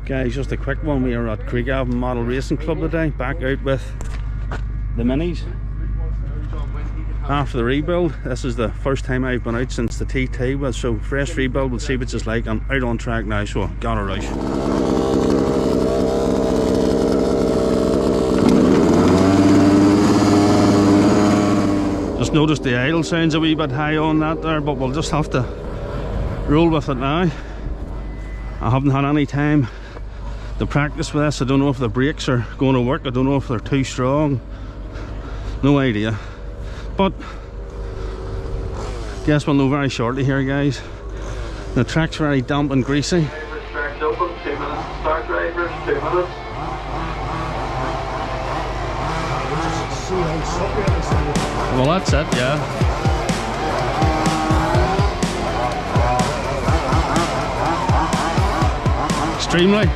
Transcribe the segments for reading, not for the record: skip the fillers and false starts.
Guys, just a quick one. We are at Creekhaven Model Racing Club today, back out with the minis. After the rebuild, this is the first time I've been out since the TT was, so fresh rebuild. We'll see what it's like. I'm out on track now, so got it right. Just noticed the idle sounds a wee bit high on that there, but we'll just have to roll with it now. I haven't had any time to practice with this. I don't know if the brakes are going to work. I don't know if they're too strong. No idea. But guess we'll know very shortly here, guys. The track's very damp and greasy. Track's open, 2 minutes. Start drivers, 2 minutes. Well, that's it, yeah. Extremely.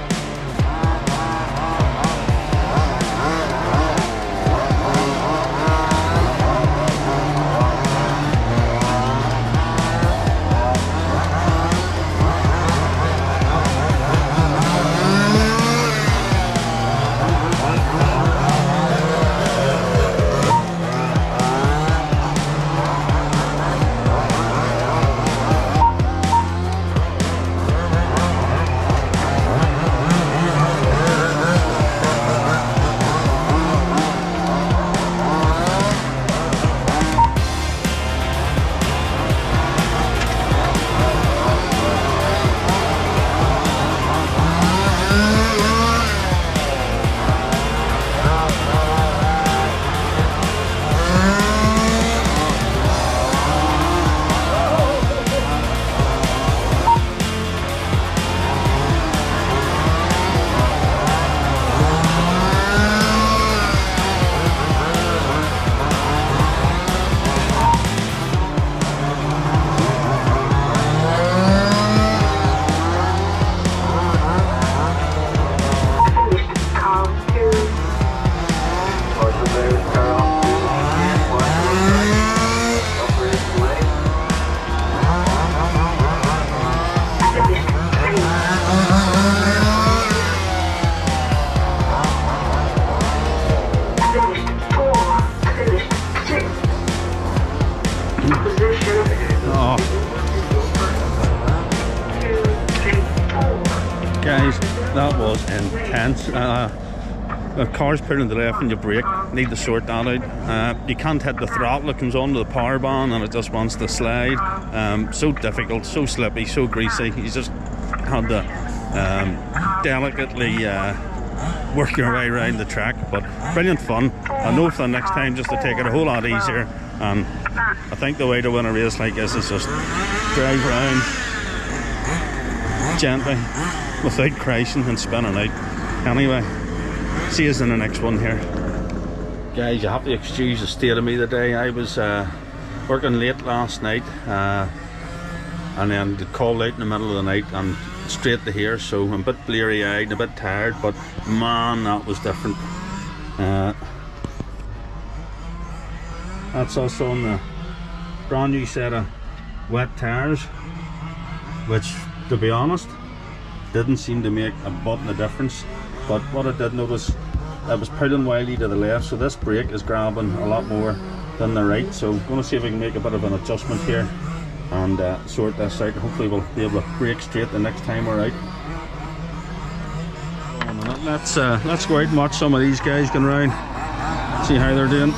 Guys, that was intense. The car's pulling to the left and you brake. Need to sort that out. You can't hit the throttle. It comes onto the power band and it just wants to slide. So difficult, so slippy, so greasy. You just had to delicately work your way around the track. But brilliant fun. I know for the next time just to take it a whole lot easier. And I think the way to win a race like this is just drive around gently, without crashing and spinning out. Anyway, see us in the next one here. Guys, you have to excuse the state of me today. I was working late last night and then called out in the middle of the night and straight to here, so I'm a bit bleary eyed and a bit tired, but man, that was different. That's us on the brand new set of wet tyres, which, to be honest, didn't seem to make a button of difference. But what I did notice, I was pulling wildly to the left, so this brake is grabbing a lot more than the right. So I'm going to see if I can make a bit of an adjustment here and sort this out. Hopefully we'll be able to brake straight the next time we're out. Let's go out and watch some of these guys going around, see how they're doing.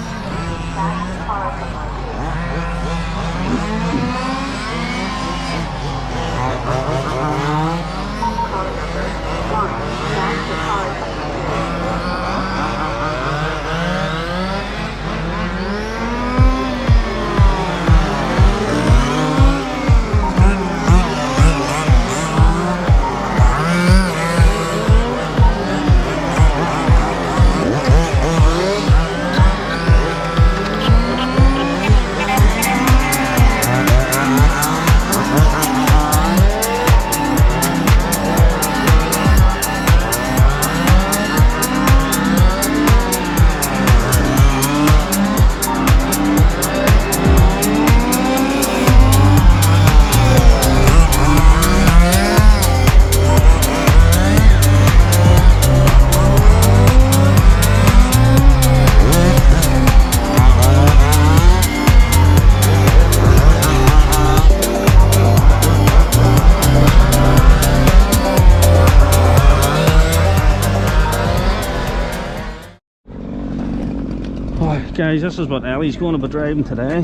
Guys, this is what Ellie's going to be driving today.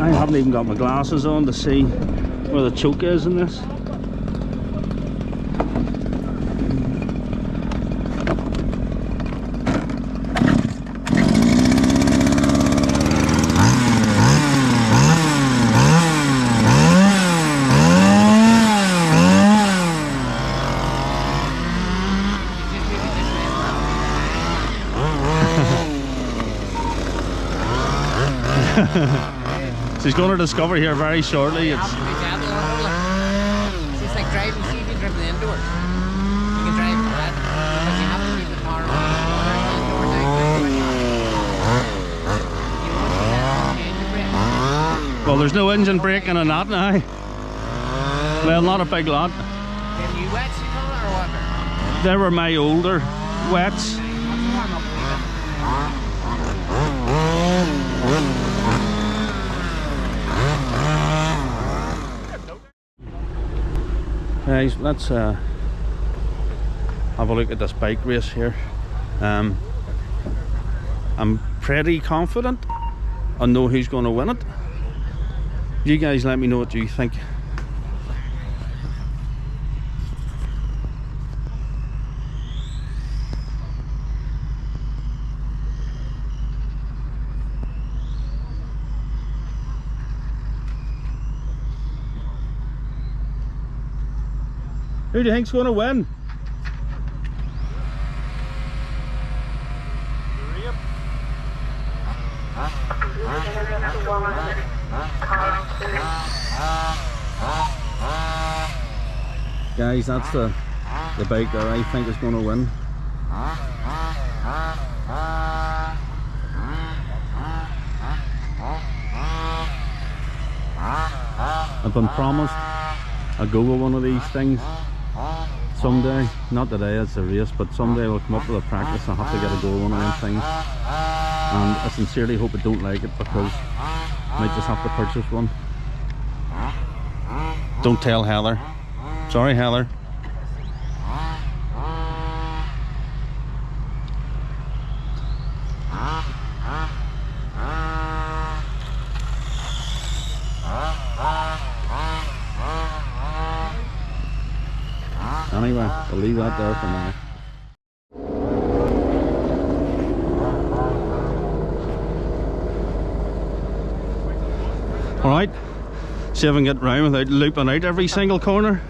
I haven't even got my glasses on to see where the choke is in this. She's going to discover here very shortly. It's just like driving, see if you drive the indoors. You can drive that because you have to keep the car on the well, there's no engine braking in that now. Well, not a big lot. Then you wets you call it or what? They were my older wets. Guys, let's have a look at this bike race here. I'm pretty confident I know who's going to win it. You guys let me know what you think. Who do you think's going to win? Guys, that's the bike that I think is going to win. I've been promised a go with one of these things someday. Not today, it's a race, but someday we'll come up with a practice. I'll have to get a go with one of them things, and I sincerely hope I don't like it, because I might just have to purchase one. Don't tell Heather. Sorry, Heather. Anyway, I'll leave that there for now. Alright, see if I can get round without looping out every single corner.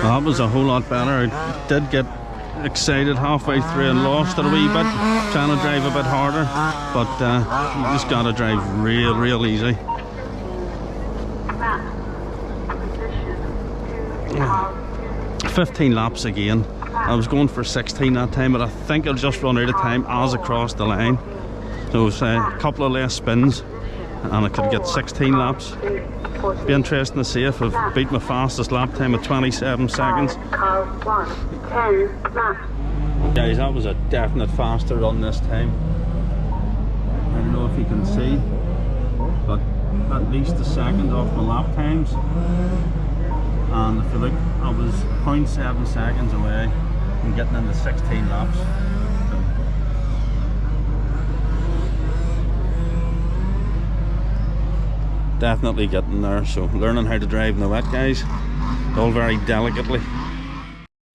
That was a whole lot better. I did get excited halfway through and lost it a wee bit, trying to drive a bit harder, but you just gotta drive real easy. 15 laps again. I was going for 16 that time, but I think I'll just run out of time as I crossed the line. So it was a couple of less spins and I could get 16 laps. Be interesting to see if I've beat my fastest lap time at 27 seconds. Guys, that was a definite faster run this time. I don't know if you can see, but at least a second off my lap times. And if you look, I was 0.7 seconds away from getting into 16 laps. definitely getting there. So learning how to drive in the wet, guys, all very delicately.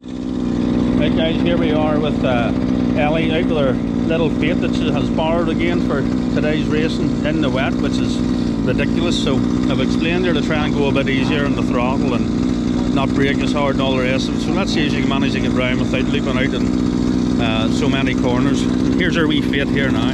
Right guys, here we are with Ellie out with her little Fiat that she has borrowed again for today's racing in the wet, which is ridiculous. So I've explained her to try and go a bit easier on the throttle and not brake as hard and all the rest of it. So let's see if she can manage to get round without looping out in so many corners. Here's her wee Fiat here now.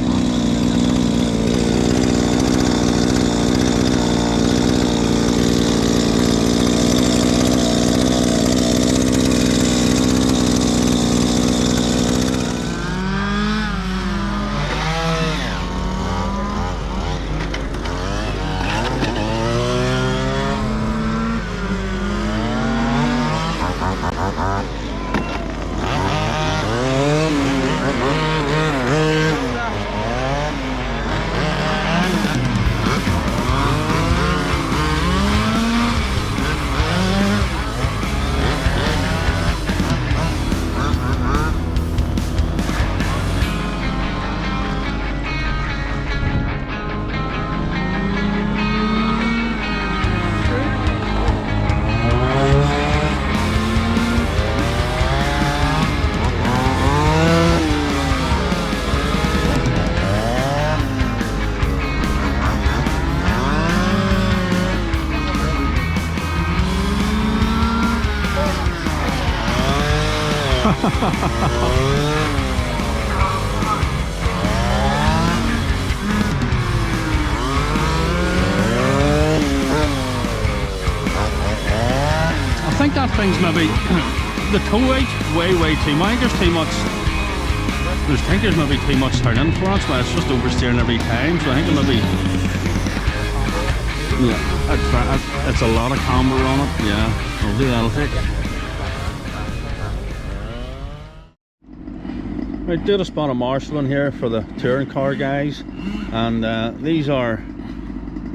I think that thing's maybe the tow weight's way too much. There's too much. I think there's maybe too much turn influence, but it's just oversteering every time. So I think it maybe, yeah, it's a lot of camber on it. Yeah, I'll do that. I'll take it. Right, did a spot of marshalling here for the touring car guys, and these are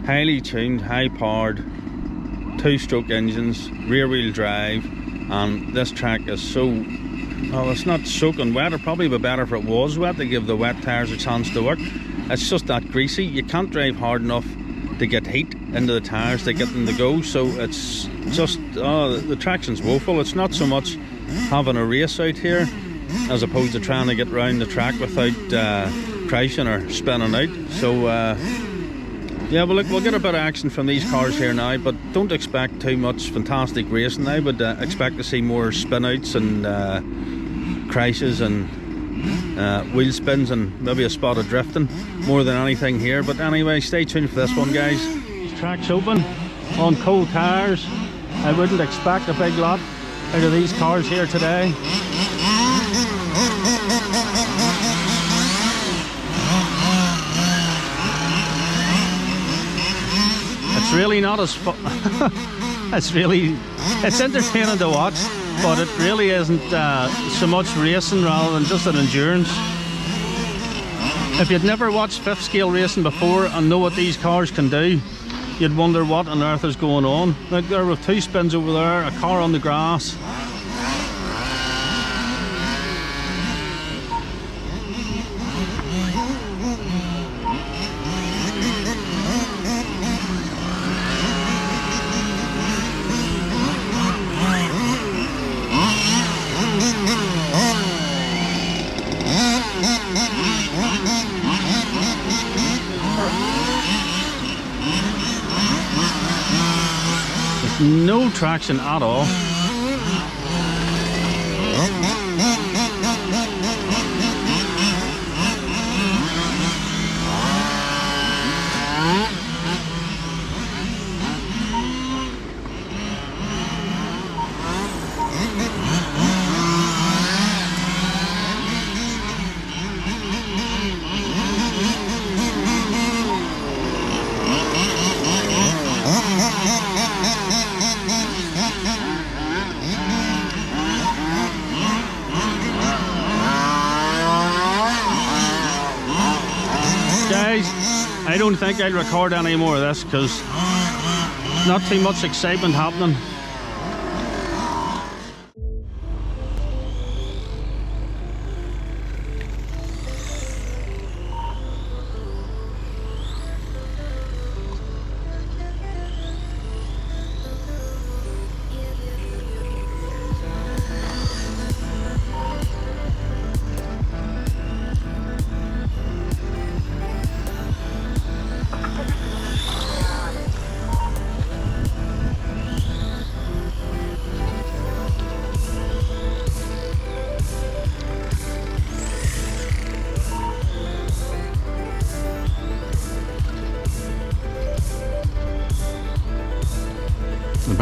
highly tuned, high powered 2-stroke engines, rear wheel drive, and this track is so, well, it's not soaking wet. It'd probably be better if it was wet to give the wet tyres a chance to work. It's just that greasy. You can't drive hard enough to get heat into the tyres to get them to go, so it's just, the traction's woeful. It's not so much having a race out here as opposed to trying to get round the track without crashing or spinning out. So yeah, well look, we'll get a bit of action from these cars here now, but don't expect too much fantastic racing now, but expect to see more spin outs and crashes and wheel spins and maybe a spot of drifting more than anything here. But anyway, stay tuned for this one, guys. This track's open on cold tyres. I wouldn't expect a big lot out of these cars here today. It's really not as fun. It's entertaining to watch, but it really isn't so much racing rather than just an endurance. If you'd never watched 5th scale racing before and know what these cars can do, you'd wonder what on earth is going on. Like, there were 2 spins over there, a car on the grass. No traction at all. Guys, I don't think I'll record any more of this because not too much excitement happening.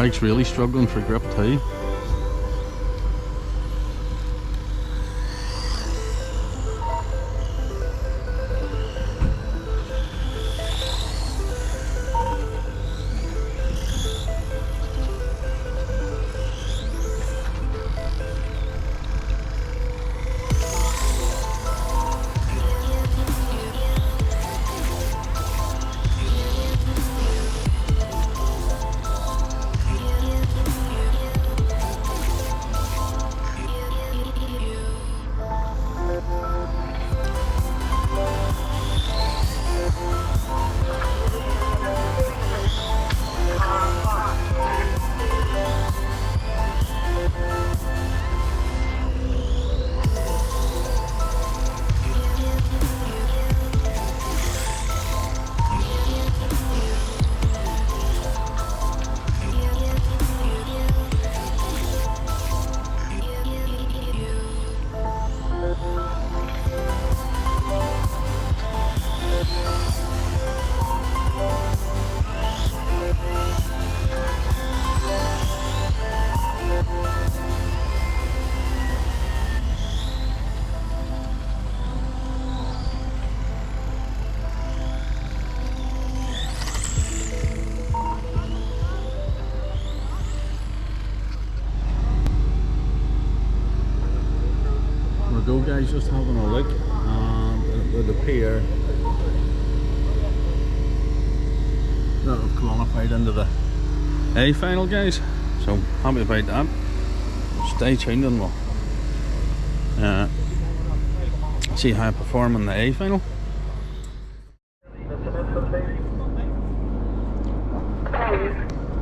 Bike's really struggling for grip too. Go guys, just having a look and it would appear that I've qualified into the A final, guys, so happy about that. Stay tuned and we'll see how I perform in the A final.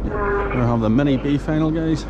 We'll have the mini B final, guys.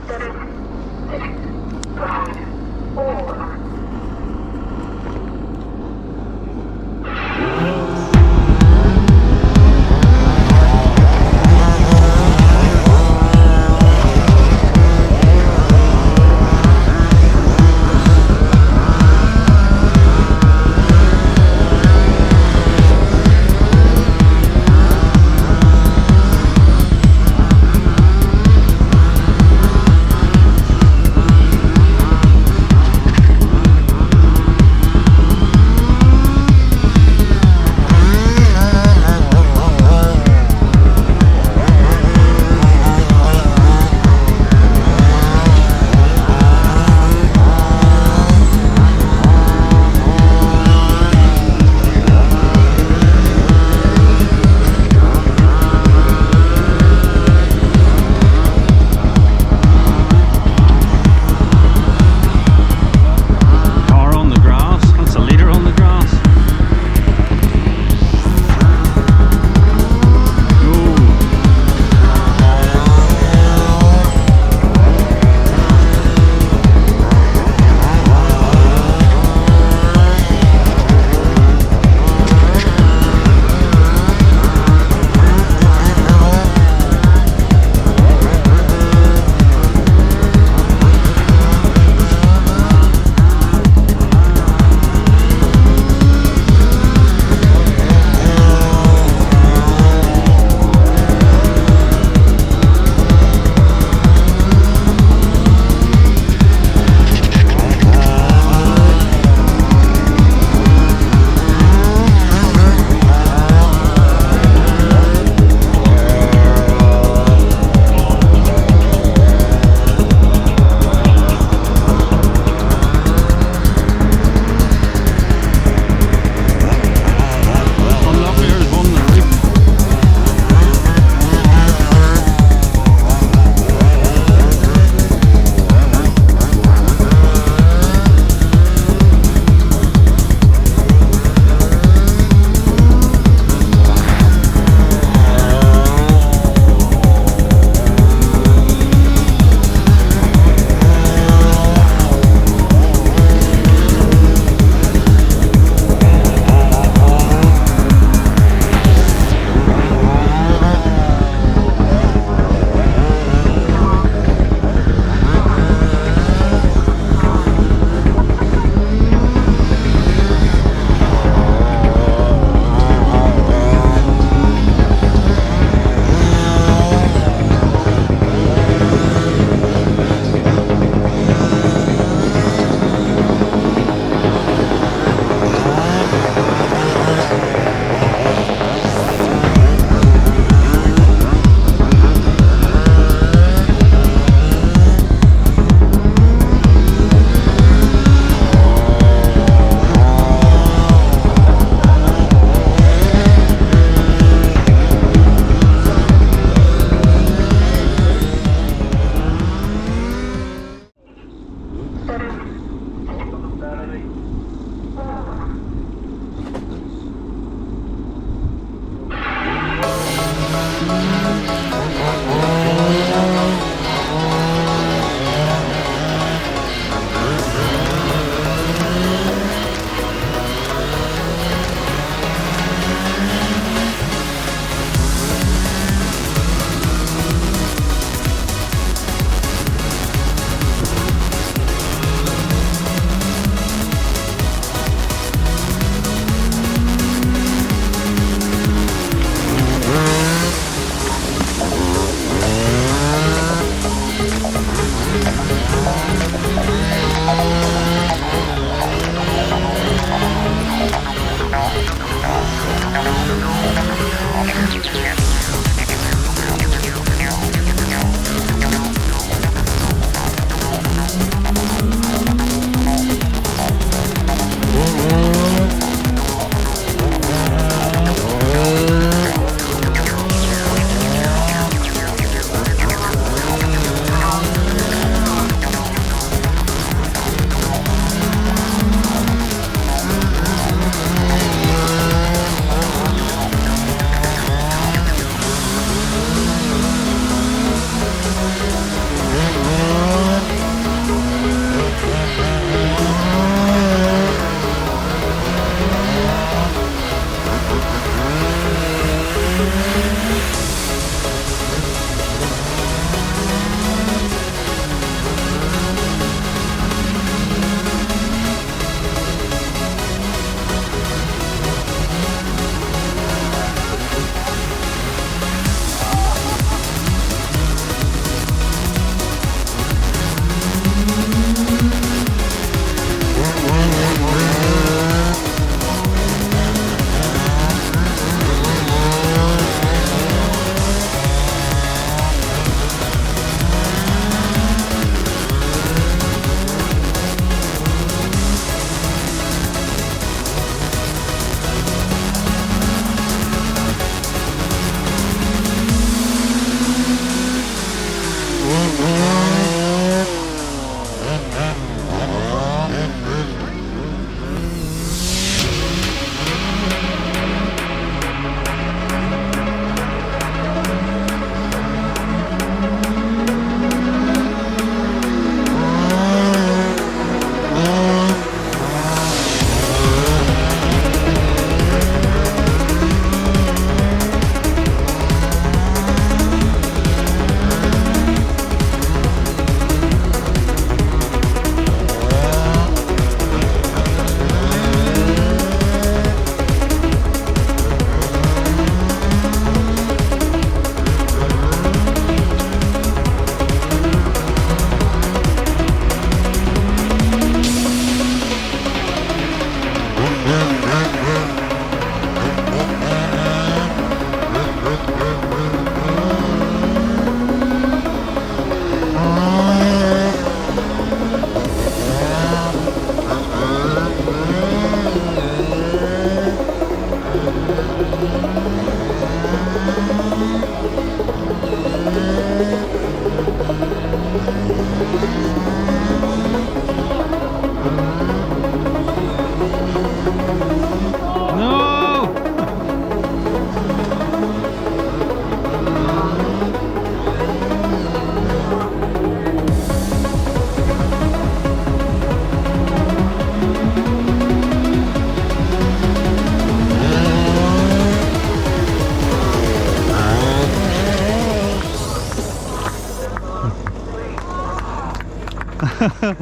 Well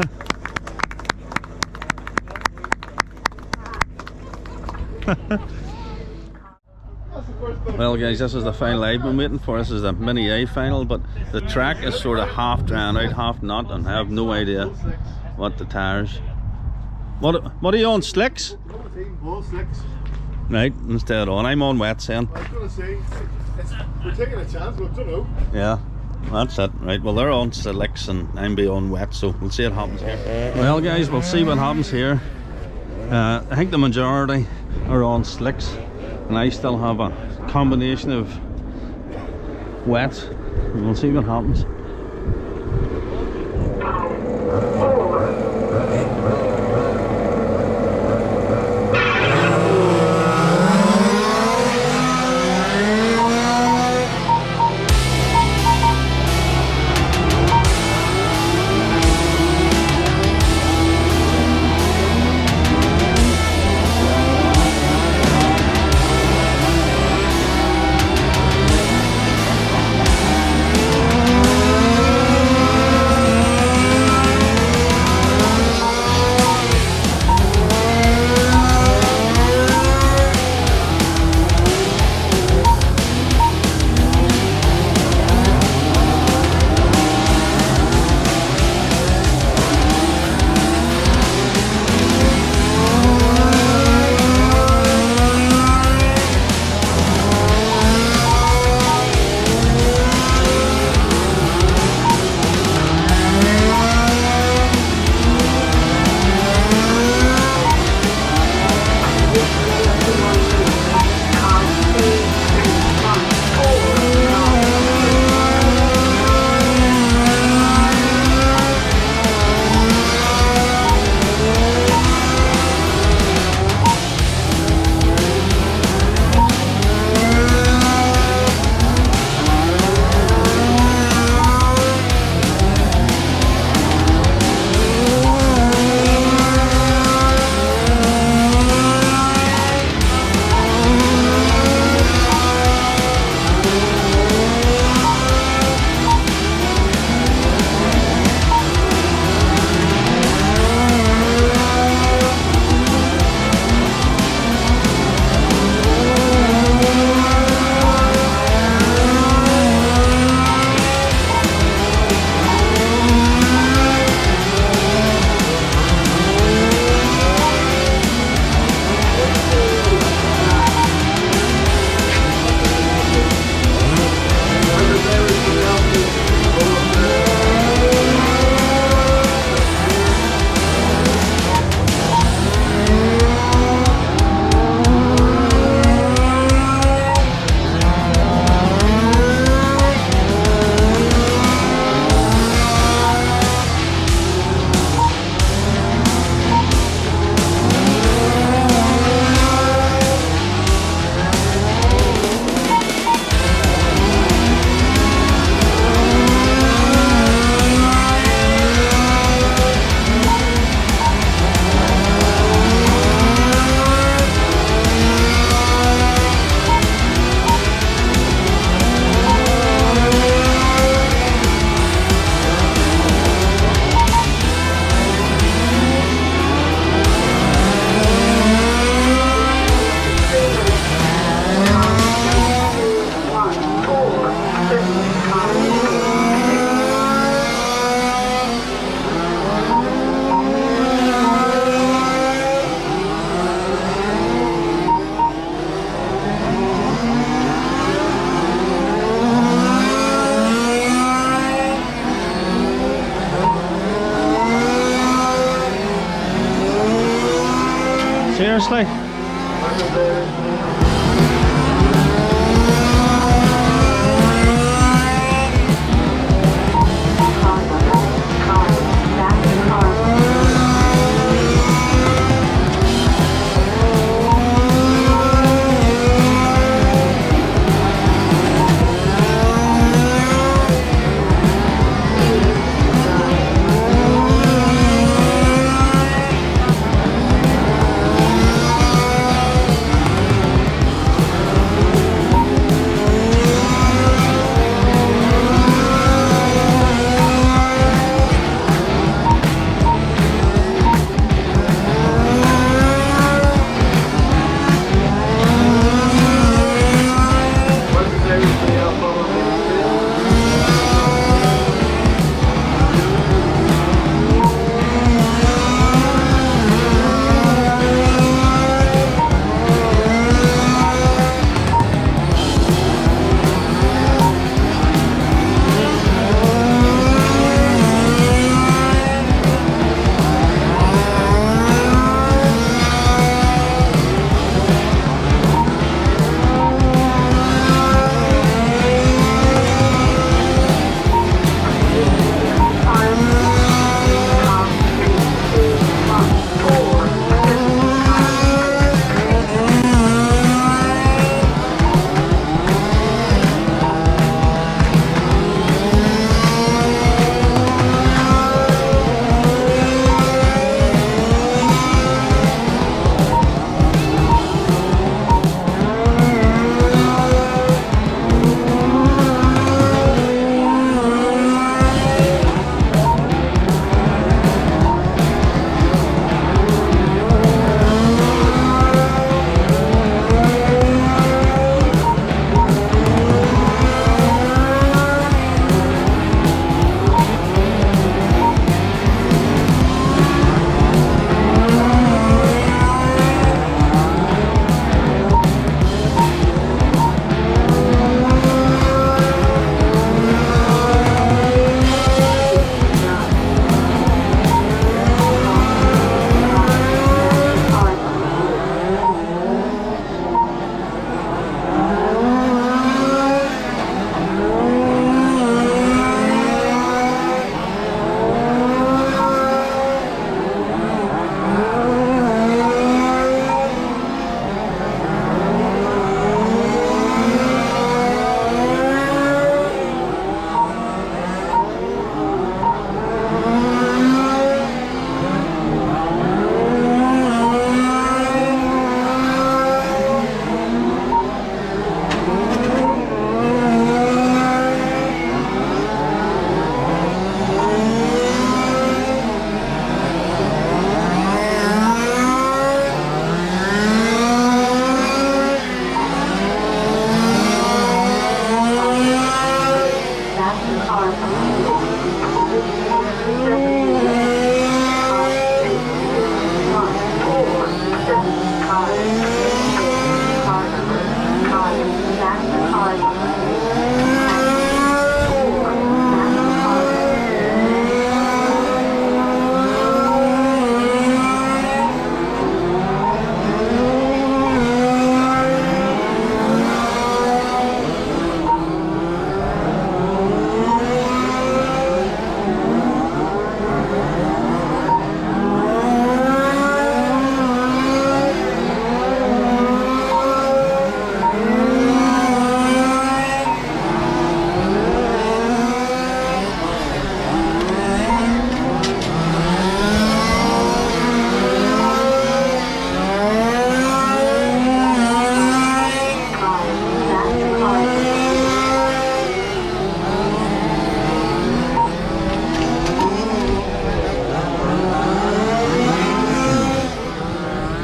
guys, this is the final I've been waiting for. This is the Mini A final, but the track is sort of half drawn out, half not, and I have no idea what the tires. What are you on, slicks? All slicks. Right, instead on. I'm on wet, saying. I was going to say, we're taking a chance, but I don't know. Yeah, that's it. Right, well they're on slicks and I'm on wet, so we'll see what happens here. Well guys, we'll see what happens here. I think the majority are on slicks, and I still have a combination of wet. We'll see what happens. Seriously?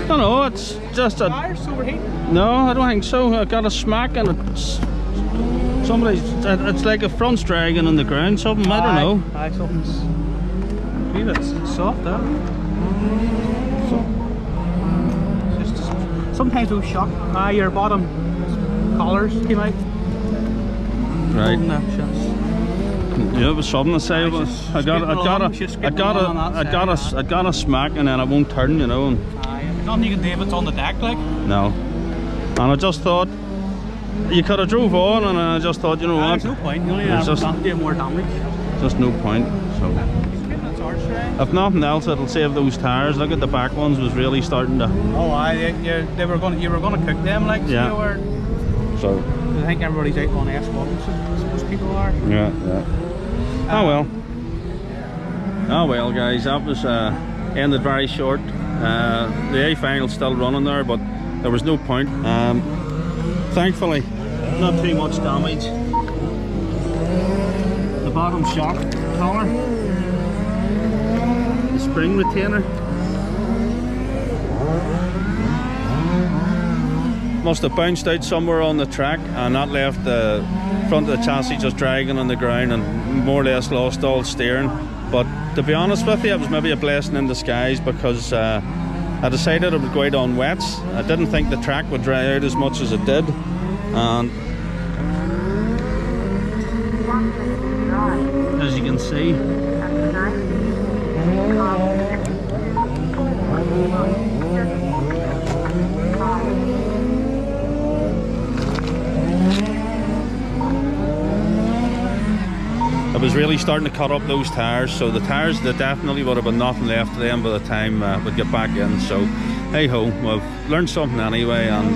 don't know, it's just a... Tires overheating? No, I don't think so. I got a smack and it's... it's like a front's dragging on the ground, something, I don't know. Aye, something's... Maybe it's soft, huh? Just... Sometimes those shock. Your bottom collars came out. Right. No, Yeah, it was something to say. But I got a smack and then it won't turn, you know. And nothing you can do if it's on the deck, like. no. And I just thought you could have drove on, and I just thought, you know what? There's no point. You only There's have just- to do more damage. Just no point. So It's hard straight. if nothing else, it'll save those tires. Look at the back ones was really starting to. Oh, aye, you were going to cook them, like. Yeah. You were, So I think everybody's out on S1, so most people are. yeah. Oh well. Oh well, guys, that was ended very short. The A final's still running there, but there was no point. Thankfully, not too much damage. The bottom shock collar, the spring retainer. Must have bounced out somewhere on the track, and that left the front of the chassis just dragging on the ground and more or less lost all steering. But to be honest with you, it was maybe a blessing in disguise, because I decided it would go out on wets. I didn't think the track would dry out as much as it did, and as you can see, it was really starting to cut up those tires. So the tires, there definitely would have been nothing left of them by the time we'd get back in. So hey ho, we've learned something anyway, and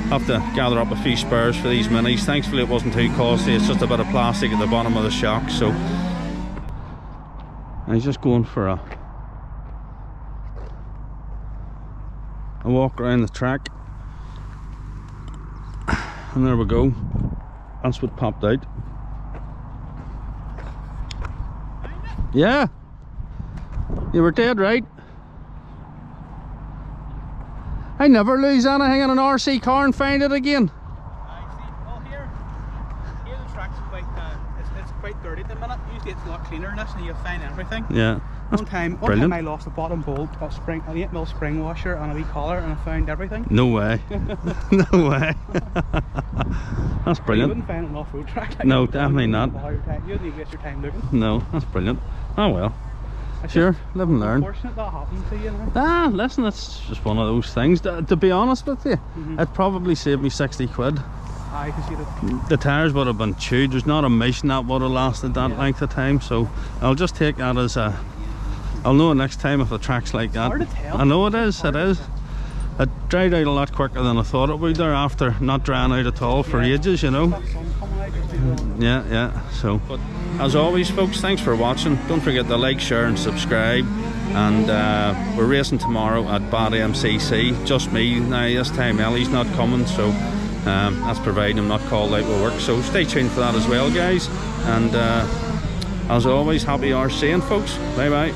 have to gather up a few spares for these minis. Thankfully it wasn't too costly. It's just a bit of plastic at the bottom of the shock. So I'm just going for a walk around the track, and there we go. That's what popped out. Yeah, you were dead right. I never lose anything in an RC car and find it again. Well, here the track's quite, it's quite dirty at the minute. Usually it's a lot cleaner than this, and you'll find everything. Yeah, that's One time I lost a bottom bolt, an 8mm spring washer, and a wee collar, and I found everything. no way. No way. That's You brilliant. wouldn't find it on an off-road track. Like No, that. definitely not. You wouldn't waste your time looking. No, that's brilliant. Oh well, It's sure, just live and learn. unfortunate that happened to you now. Ah, listen, it's just one of those things. To be honest with you, it probably saved me 60 quid. I can see that. The tires would have been chewed. There's not a mission that would have lasted that length of time, so I'll just take that as a... I'll know next time if the track's like that. hard to tell. I know it is, it is. It dried out a lot quicker than I thought it would there, after not drying out at all for ages, you know. That sun coming out, it's been- Yeah, so but as always folks, thanks for watching. Don't forget to like, share and subscribe, and we're racing tomorrow at BADMCC. Just me now this time. Ellie's not coming, so that's providing I'm not called out with work, so stay tuned for that as well, guys. And as always, happy RCing folks. Bye bye.